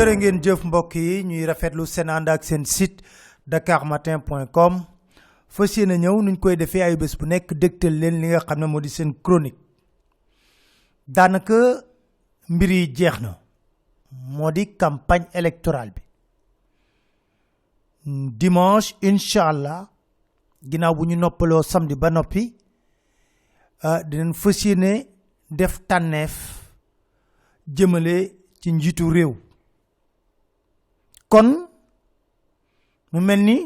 jërë ngeen jëf mbokk yi ñuy rafetlu seen ànd ak seen site dakarmatin.com fas yéene ñëw nuñ koy defee ay bés bu nekk dégtal leen li nga xam ne moo di seen chronique daanaka mbir yi jeex na moo di campagne électorale bi dimanche incha allah ginnaaw bu ñu noppaloo samedi ba noppi dinañ fas yéene def tànneef jëmale ci njiitu réew kon mu mel ni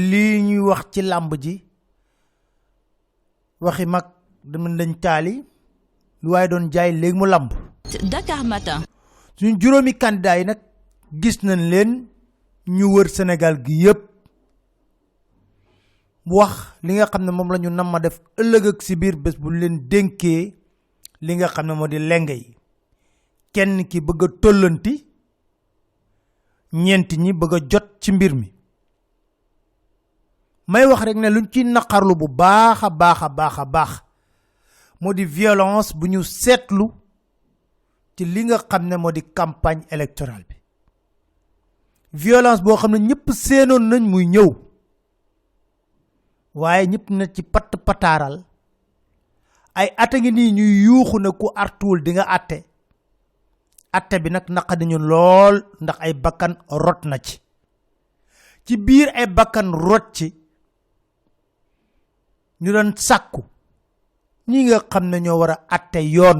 lii ñuy wax ci làmb ji waxi mag dama dañ taali lu waaye doon jaay léegi mu làmb Dakar Matin suñu juróomi candidat yi nag gis nañ leen ñu wër Sénégal gi yépp wax li nga xam ne moom la ñu nam ma def ëllëg ak si biir bés bu leen dénkee li nga xam ne moo di lenge yi kenn ki bëgg a tollanti ñeent ñi bëgg a jot ci mbir mi may wax rek ne luñ ci naqarlu bu baax a baax moo di violence bu ñu seetlu ci li nga xam ne moo di campagne électorale bi violence boo xam ne ñëpp seenoon nañ muy ñëw waaye ñëpp na ci patt pataaral ay ata ngi nii ñuy yuuxu na ku artuwul di nga atte bi nag naqadi ñu lool ndax ay bakkan rot na ci biir ay bakkan rot ci ñu doon sàkku ñi nga xam ne ñoo war a atte yoon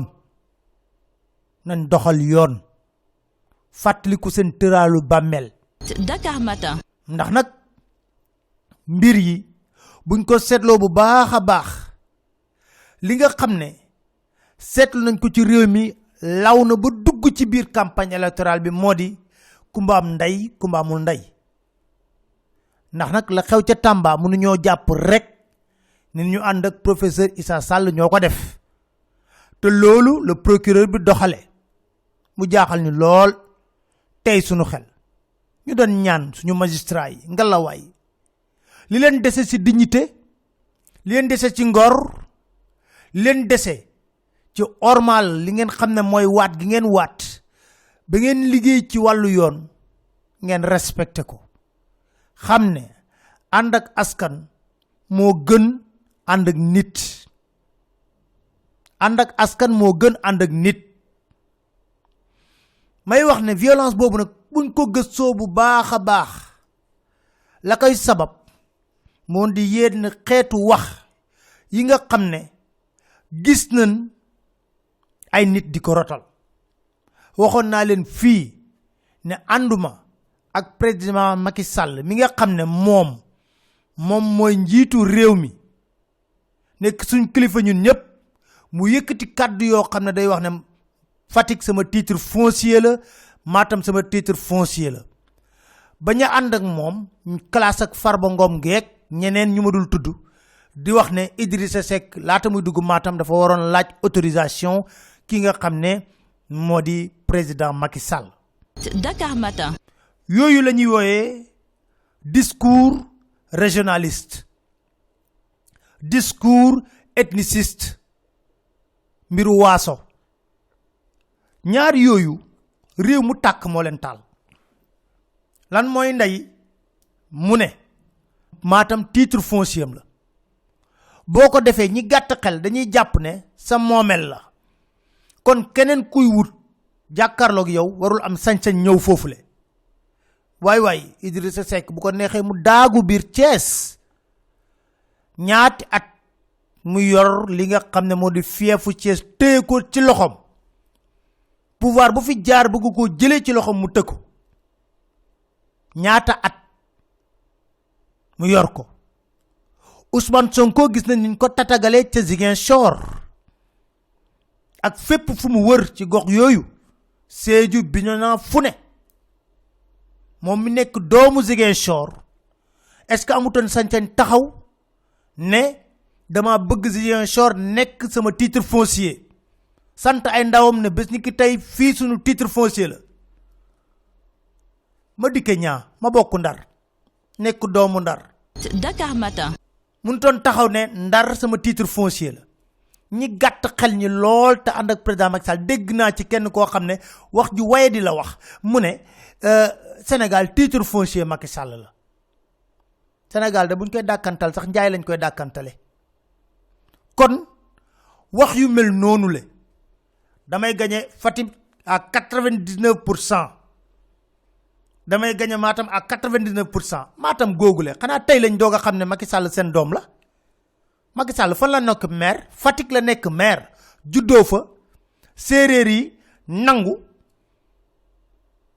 nañ doxal yoon fàttaliku seen tëraalu bàmmeel Dakar Matin ndax nag mbir yi buñ ko seetloo bu baax a baax li nga xam ne seetlu nañ ko ci réew mi law na ba dugg ci biir campagne électorale bi moo di kumba am ndey kumba amul ndey ndax nag la xew ca Tamba mënuñoo jàpp rek ni ñu ànd ak professeur Issa Sall ñoo ko def te loolu le procureur bi doxale mu jaaxal ñu lool tey sunu xel ñu doon ñaan suñu magistrat yi ngalawaay li leen dese ci dignité li leen dese ci ngor li leen dese ci ormal li ngeen xam ne mooy waat gi ngeen waat ba ngeen liggéey ci wàllu yoon ngeen respecté ko xam ne ànd ak askan moo gën ànd ak nit ànd ak askan moo gën ànd ak nit may wax ne violence boobu nag buñ ko gëstoo bu baax a baax la koy sabab moo di yenn xeetu wax yi nga xam ne gis nañ ay nit di ko rotal waxoon naa leen fii ne ànduma ak président Macky Sall mi nga xam ne moom mooy njiitu réew mi nekk suñ kilifa ñun ñëpp mu yëkkati kàddu yoo xam ne day wax ne Fatick sama titre foncier la Matam sama titre foncier la bañ a ànd ak moom classe ak Farba Ngom geek ñeneen ñu ma dul tudd di wax ne Idrissa Seck laata muy dugg Matam dafa waroon laaj autorisation ki nga xam ne moo di président Macky Sall. Dakar Matin. yooyu la ñuy wooyee discours régionaliste discours ethniciste mbiru waaso ñaar yooyu réew mu tàkk moo leen taal lan mooy ndey mu ne Matam titre foncier la boo ko defee ñi gàtt xel dañuy jàpp ne sa moomeel la kon keneen kuy wut jàkkaarloog yow warul am sañ-sañ ñëw foofule waay Idrissa Seck bu ko neexee mu daagu biir Thiès ñaati at mu yor li nga xam ne moo di fiefu Thiès téye ko ci loxom pouvoir bu fi jaar bëgg ko jëlee ci loxom mu tëkku ñaata at mu yor ko Ousmane Sonko gis nañ ni ko tatagalee ca Ziguinchor ak fépp fu mu wër ci gox yooyu Sédhiou Bignona fu ne moom mi nekk doomu Ziguinchor est-ce que amutoon sañ-sañ taxaw ne dama bëgg Ziguinchor nekk sama titre foncier sant ay ndawam ne bés ni ki tey fii suñu titre foncier la ma dikke ñaa ma bokk Ndar nekk doomu Ndar Dakar Matin. mun toon taxaw ne Ndar sama titre foncier la ñi gàtt xel ñi lool te ànd ak président Macky Sall dégg naa ci kenn koo xam ne wax ju waye di la wax mu ne Sénégal titre foncier Macky Sall la Sénégal de buñ koy dàkkantal sax njaay lañ koy dàkkantale kon wax yu mel noonu le damay gagné Fatick à 99%. damay gagné Matam à 99%. Matam googule xanaa tey lañ doog a xam ne Macky Sall seen doom la Macky Sall fan la nekk maire Fatick la nekk maire juddoo fa séeréer yi nangu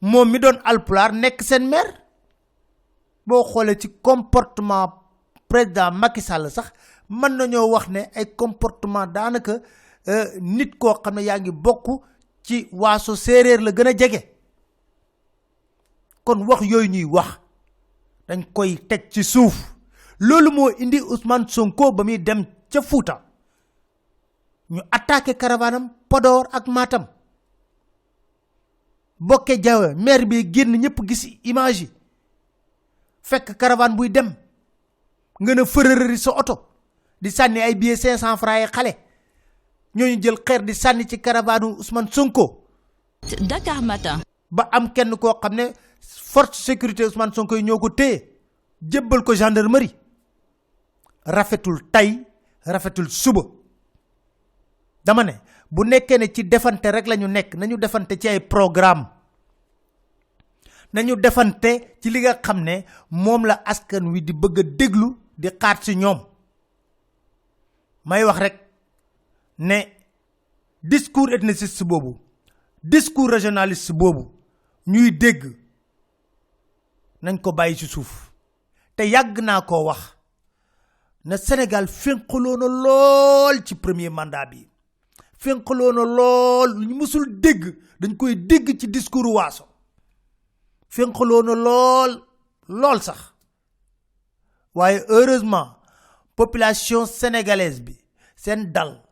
moom mi doon alpulaar nekk seen maire boo xoolee ci comportement président Macky Sall sax mën nañoo wax ne ay comportement daanaka nit koo xam ne yaa ngi bokk ci waaso séeréer la gën a jege kon wax yooyu ñuy wax dañ koy teg ci suuf loolu moo indi Ousmane Sonko ba muy dem ca Fouta ñu attaqué caravanam Podor ak Matam Boké Diaw maire bi génn ñëpp gis image yi fekk caravane buy dem nga ne fërërëri sa oto di sànni ay billets 500 francs yi xale ñooñu jël xeer di sànni ci caravane Ousmane Sonko. Dakar Matin. ba am kenn koo xam ne force sécurité Ousmane Sonko yi ñoo ko téye jébbal ko gendarmerie rafetul tey rafetul suba dama ne bu nekkee ne ci defante rek la ñu nekk nañu defante ci ay programme nañu defante ci li nga xam ne moom la askan wi di bëgg a déglu di xaar ci ñoom may wax rek ne discours ethniciste boobu discours régionaliste boobu ñuy dégg nañ ko bàyyi ci suuf te yàgg naa koo wax na Sénégal fénqaloo na lool ci premier mandat bi fénqaloo na lool lu ñu mësul dégg dañ koy dégg ci discours waaso fénqaloo na lool sax waaye heureusement population sénégalaise bi seen dal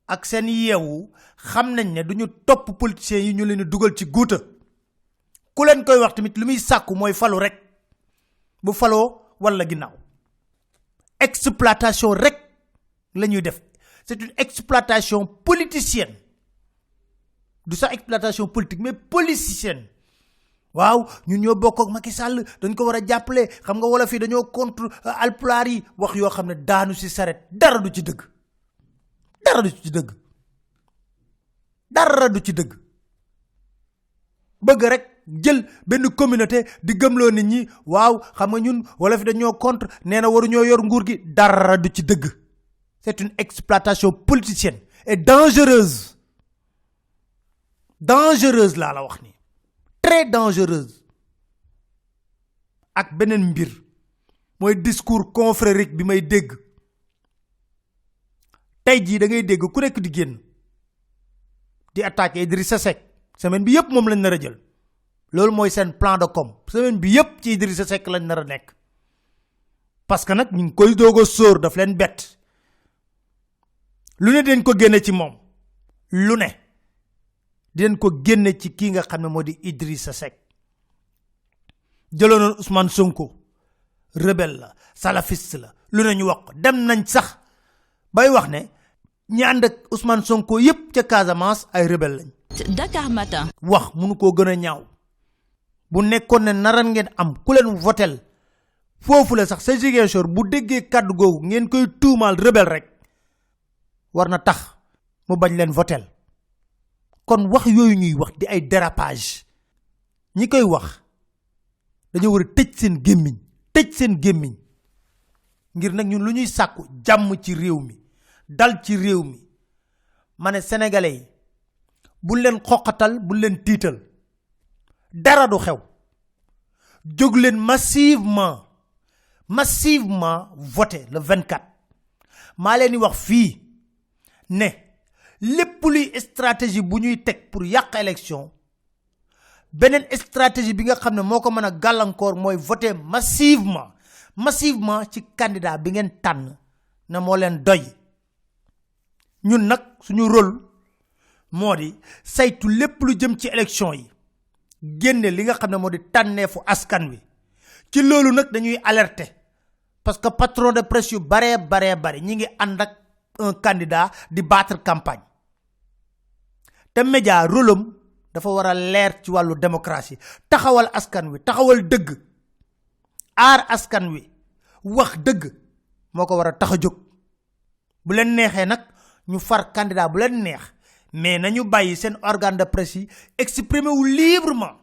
ak seen yeewu xam nañ ne duñu topp politiciens yi ñu leen dugal ci guuta ku leen koy wax tamit lu muy sàkku mooy falu rek bu faloo wala ginnaaw exploitation rek la ñuy def c'est une exploitation politicienne du sax exploitation politique mais politicienne waaw ñun ñoo bokk ak Macky Sall dañ ko war a jàppale xam nga wala fii dañoo contre alpulaar yi wax yoo xam ne daanu si saret dara du ci dëgg dara du ci dëgg dara du ci dëgg bëgg rek jël benn communauté di gëmloo nit ñi waaw xam nga ñun wala fi dañoo contre nee na waruñoo yor nguur gi dara du ci dëgg c'est une exploitation politicienne et dangereuse laa la wax ni très dangereuse ak beneen mbir mooy discours confrérique bi may dégg tey jii da ngay dégg ku nekk di génn di attaquer Idrissa Seck semaine bi yëpp moom lañ nar a jël loolu mooy seen plan de com semaine bi yëpp ci Idrissa Seck lañ nar a nekk parce que nag ñu ngi koy doog a sóor daf leen bett lu ne dañ ko génne ci moom lu ne dinañ ko génne ci kii nga xam ne moo di Idrissa Seck jëloonoon Ousmane Sonko rebelle la salafiste la lu ne ñu wax ko dem nañ sax bay wax ne ñi ànd ak Ousmane Sonko yépp ca Casamance ay rebelle lañ. Dakar Matin. wax mënu koo gën a ñaaw bu nekkoon ne naran ngeen am ku leen votel foofu la sax sa Ziguinchor bu déggee kàddu googu ngeen koy tuumaal rebelle rek war na tax mu bañ leen votel kon wax yooyu ñuy wax di ay dérapage ñi koy wax dañoo war a tëj seen gémmiñ ngir nag ñun lu ñuy sàkku jàmm ci réew mi dal ci réew mi ma ne sénégalais yi bu leen xoqatal bu leen tiital dara du xew jóg leen massivement voter le 24 maa leen di wax fii ne lépp luy stratégie bu ñuy teg pour yàq élection beneen stratégie bi nga xam ne moo ko mën a gàllankoor mooy voter massivement ci candidat bi ngeen tànn na moo leen doy ñun nag suñu rôle moo di saytu lépp lu jëm ci élection yi génne li nga xam ne moo di tànneefu askan wi ci loolu nag dañuy alerter parce que patron de presse yu bare ñi ngi ànd ak un candidat di battre campagne te média rôlam dafa war a leer ci wàllu démocratie taxawal askan wi taxawal dëgg aar askan wi wax dëgg moo ko war a tax a jóg bu leen neexee nag ñu far candidat bu leen neex mais nañu bàyyi seen organe de presse yi exprimer wu librement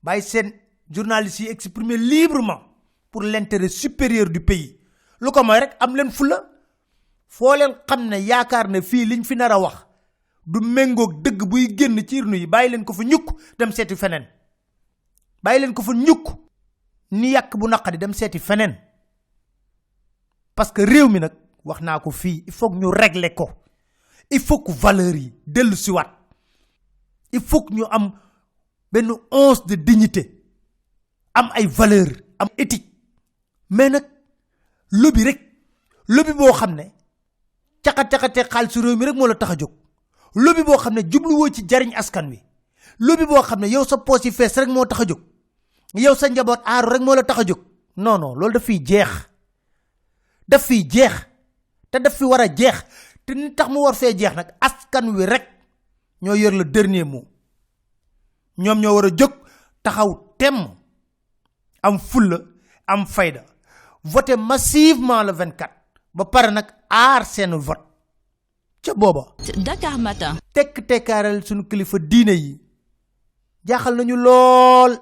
bàyyi seen journalistes yi exprimer librement pour l'intérêt supérieur du pays lu ko mooy rek am leen fula foo leen xam ne yaakaar ne fii liñ fi nar a wax du méngoog dëgg buy génn ci urne yi bàyyi leen ko fa ñukk dem seeti feneen bàyyi leen ko fa ñukk ni yàq bu naqadi dem seeti feneen parce que réew mi nag wax naa ko fii il faut que ñu régler ko il faut que valeurs yi dellu si waat il faut que ñu am benn once de dignité am ay valeurs am éthique mais nag lobby rek lobby boo xam ne caxat-caxatee xaalisu réew mi rek moo la tax a jóg lobby boo xam ne jubluwoo ci jariñ askan wi lobby boo xam ne yow sa poos yi fees rek moo tax a jóg yow sa njaboot aaru rek moo la tax a jóg non non loolu daf fiy jeex te daf fi war a jeex te ni tax mu war fee jeex nag askan wi rek ñoo yor le dernier mot ñoom ñoo war a jóg taxaw temm am fulla am fayda voter massivement le 24 ba pare nag aar seen vote ca booba Dakar Matin. tekkaaral suñu kilifa diine yi jaaxal nañu lool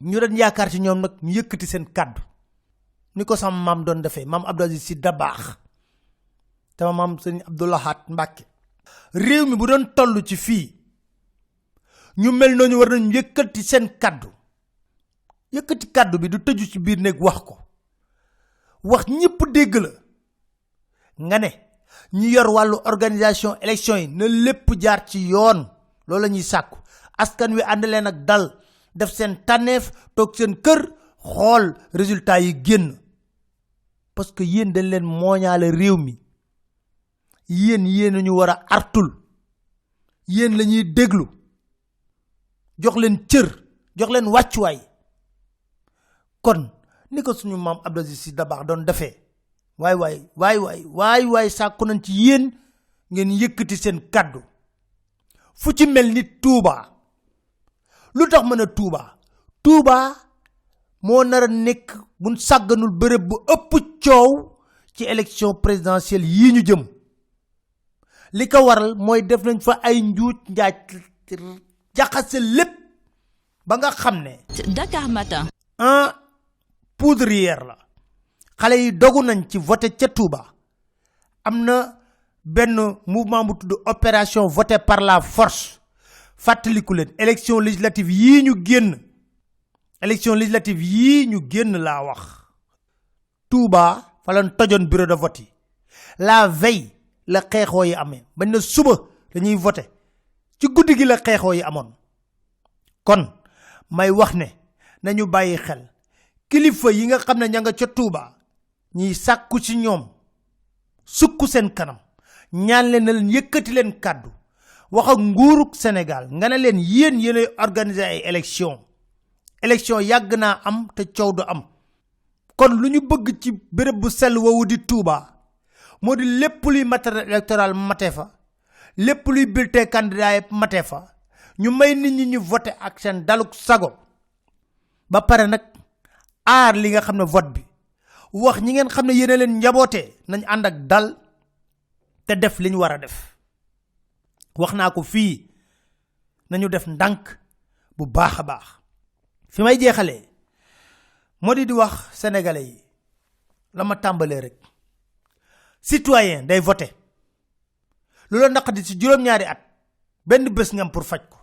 ñu doon yaakaar ci ñoom nag ñu yëkkati seen kàddu ni ko sama maam doon defee maam Abdou Aziz Sy Dabakh sama maam sëñ Abdou Lahad Mbacké réew mi bu doon toll ci fii ñu mel noonu war nañu yëkkati seen kàddu yëkkati kàddu bi du tëju ci biir néeg wax ko wax ñëpp dégg la nga ne ñu yor wàllu organisation élection yi na lépp jaar ci yoon loolu la ñuy sàkku askan wi ànd leen ak dal def seen tànneef toog seen kër xool résultat yi génn parce que yéen dañ leen mooñaale réew mi yéen ñu war a artul yéen la ñuy déglu jox leen cër jox leen wàccuwaay kon ni ko suñu maam Abdou Aziz Sy Dabakh doon defee waay sàkku nañ ci yéen ngeen yëkkati seen kàddu fu ci mel ni Touba lu tax mën a Touba moo nar a nekk buñ sàgganul bërëb bu ëpp coow ci élection présidentielle yii ñu jëm li ko waral mooy def nañ fa ay njuuj njaaj jaxase lépp ba nga xam ne Dakar Matin. poudrière la xale yi dogu nañ ci voté ca Touba am na benn mouvement bu tudd opération voté par la force fàttaliku leen élection législative yii ñu génn laa wax Touba fa lañ tojoon bureau de vote yi la veille la xeexoo yi amee bañ na suba dañuy voté ci guddi gi la xeexoo yi amoon kon may wax ne nañu bàyyi xel kilifa yi nga xam ne ña nga ca Touba ñiy sàkku ci ñoom sukku seen kanam ñaan leen na leen yëkkati leen kàddu wax ak nguurug Sénégal nga ne leen yéenay organiser ay élection yàgg naa am te coow du am kon lu ñu bëgg ci béréb bu sell woowu di Touba moo di lépp luy matériel électoral mate fa lépp luy bulletin candidat yi mate fa ñu may nit ñi ñu voté ak seen daluk sago ba pare nag aar li nga xam ne vote bi wax ñi ngeen xam ne yéen a leen njabootee nañ ànd ak dal te def li ñu war a def wax naa ko fii nañu def ndànk bu baax a baax fi may jeexalee moo di wax sénégalais yi la ma tàmbalee rek citoyen day voté lu la naqadi ci juróom-ñaari at benn bés nga am pour faj ko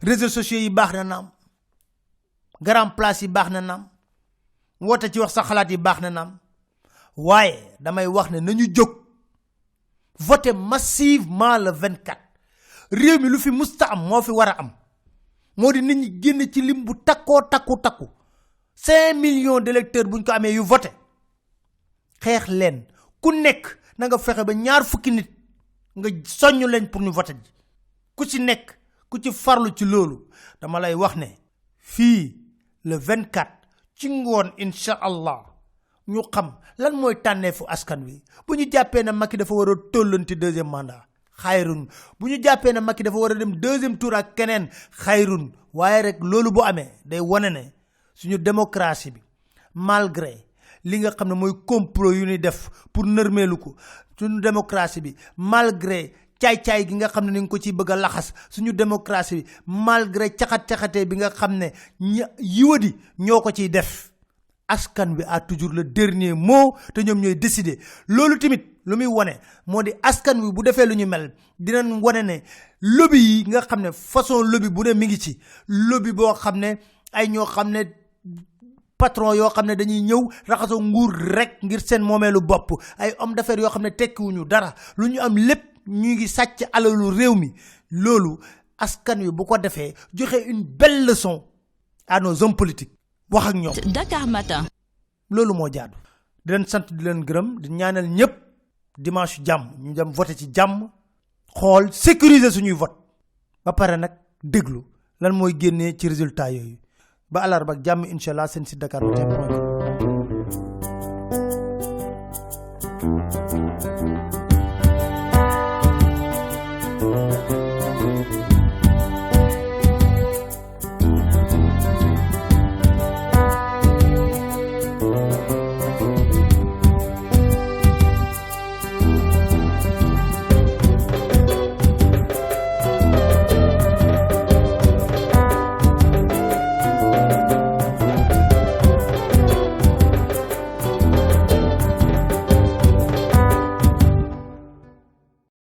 réseaux sociaux yi baax na naam grand place yi baax na naam woote ci wax sa xalaat yi baax na naam waaye damay wax ne nañu jóg voter massivement le 24 réew mi lu fi musta am moo fi war a am moo di nit ñi génn ci lim bu takku 5 millions d'électeurs buñ ko amee yu voté xeex leen ku nekk na nga fexe ba ñaar fukki nit nga soññ leen pour ñu voté ji ku ci nekk ku ci farlu ci loolu dama lay wax ne fii le 24 ci ngoon incha allah ñu xam lan mooy tànneefu askan wi bu ñu jàppee ne Macky dafa war a tollanti deuxième mandat xayrun bu ñu jàppee ne Macky dafa war a dem deuxième tour ak keneen xayrun waaye rek loolu bu amee day wane ne suñu démocratie bi malgré li nga xam ne mooy complot yu ñuy def pour nërmeelu ko suñu démocratie bi malgré caay-caay gi nga xam ne ni nga ko ciy bëgg a laxas suñu démocratie bi malgré caxat-caxatee bi nga xam ne yiwadi ñoo ko ciy def askan wi a toujours le dernier mot te ñoom ñooy décider loolu tamit lu muy wane moo di askan wi bu defee lu ñu mel dinañ wane ne lobby yi nga xam ne façon lobby bu ne mi ngi ci lobby boo xam ne ay ñoo xam ne patron yoo xam ne dañuy ñëw raxasoo nguur rek ngir seen moomeelu bopp ay homme d'affaires yoo xam ne tekkiwuñu dara lu ñu am lépp ñu ngi sàcc alalu réew mi loolu askan wi bu ko defee joxe une belle leçon à nos hommes politiques wax ak ñoom. Dakar Matin. loolu moo jaadu di leen sant di leen gërëm di ñaanal ñëpp dimanche jàmm ñu dem voter ci jàmm xool sécuriser suñuy vote ba pare nag déglu lan mooy génnee ci résultat yooyu ba àllarba ak jàmm incha allah seen site Dakar Matin.